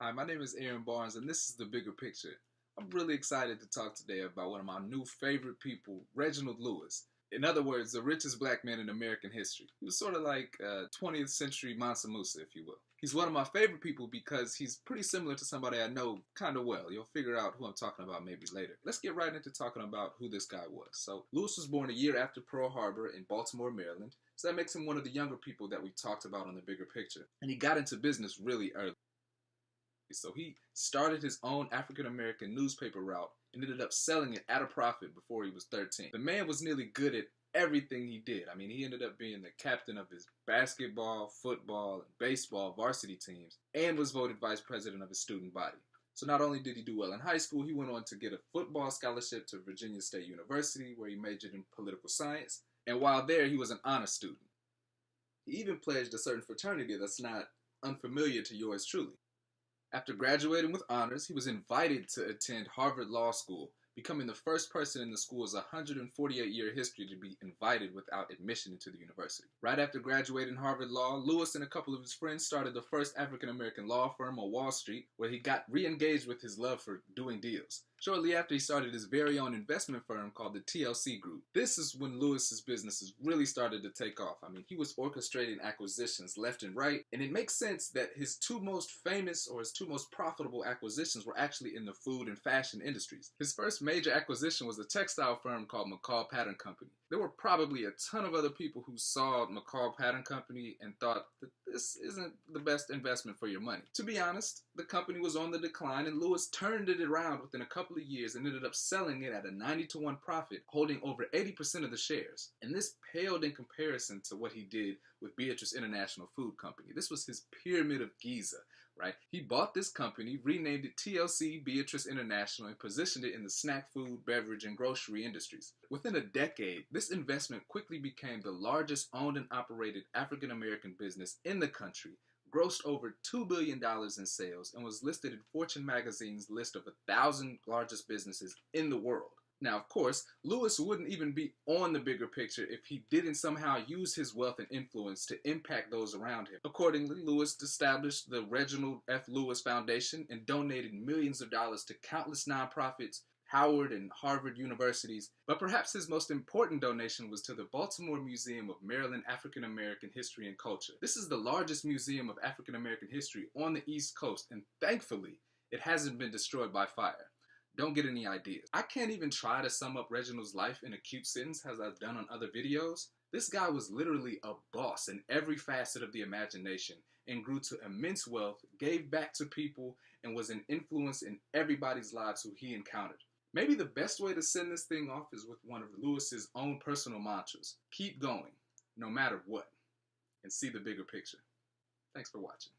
Hi, my name is Aaron Barnes, and this is The Bigger Picture. I'm really excited to talk today about one of my new favorite people, Reginald Lewis. In other words, the richest black man in American history. He was sort of like 20th century Mansa Musa, if you will. He's one of my favorite people because he's pretty similar to somebody I know kind of well. You'll figure out who I'm talking about maybe later. Let's get right into talking about who this guy was. So, Lewis was born a year after Pearl Harbor in Baltimore, Maryland. So that makes him one of the younger people that we talked about on The Bigger Picture. And he got into business really early. So he started his own African American newspaper route and ended up selling it at a profit before he was 13. The man was nearly good at everything he did. I mean, he ended up being the captain of his basketball, football, and baseball varsity teams and was voted vice president of his student body. So not only did he do well in high school, he went on to get a football scholarship to Virginia State University where he majored in political science. And while there, he was an honor student. He even pledged a certain fraternity that's not unfamiliar to yours truly. After graduating with honors, he was invited to attend Harvard Law School, becoming the first person in the school's 148-year history to be invited without admission into the university. Right after graduating Harvard Law, Lewis and a couple of his friends started the first African-American law firm on Wall Street, where he got re-engaged with his love for doing deals. Shortly after, he started his very own investment firm called the TLC Group. This is when Lewis's businesses really started to take off. I mean, he was orchestrating acquisitions left and right, and it makes sense that his two most famous or his two most profitable acquisitions were actually in the food and fashion industries. His first major acquisition was a textile firm called McCall Pattern Company. There were probably a ton of other people who saw McCall Pattern Company and thought that this isn't the best investment for your money. To be honest, the company was on the decline, and Lewis turned it around within a couple of years and ended up selling it at a 90-to-1 profit, holding over 80% of the shares. And this paled in comparison to what he did with Beatrice International Food Company. This was his Pyramid of Giza, right? He bought this company, renamed it TLC Beatrice International, and positioned it in the snack food, beverage, and grocery industries. Within a decade, this investment quickly became the largest owned and operated African American business in the country, grossed over $2 billion in sales, and was listed in Fortune magazine's list of 1,000 largest businesses in the world. Now, of course, Lewis wouldn't even be on The Bigger Picture if he didn't somehow use his wealth and influence to impact those around him. Accordingly, Lewis established the Reginald F. Lewis Foundation and donated millions of dollars to countless nonprofits, Howard and Harvard universities, but perhaps his most important donation was to the Baltimore Museum of Maryland African American History and Culture. This is the largest museum of African American history on the East Coast, and thankfully, it hasn't been destroyed by fire. Don't get any ideas. I can't even try to sum up Reginald's life in a cute sentence as I've done on other videos. This guy was literally a boss in every facet of the imagination and grew to immense wealth, gave back to people, and was an influence in everybody's lives who he encountered. Maybe the best way to send this thing off is with one of Lewis's own personal mantras. Keep going, no matter what, and see the bigger picture. Thanks for watching.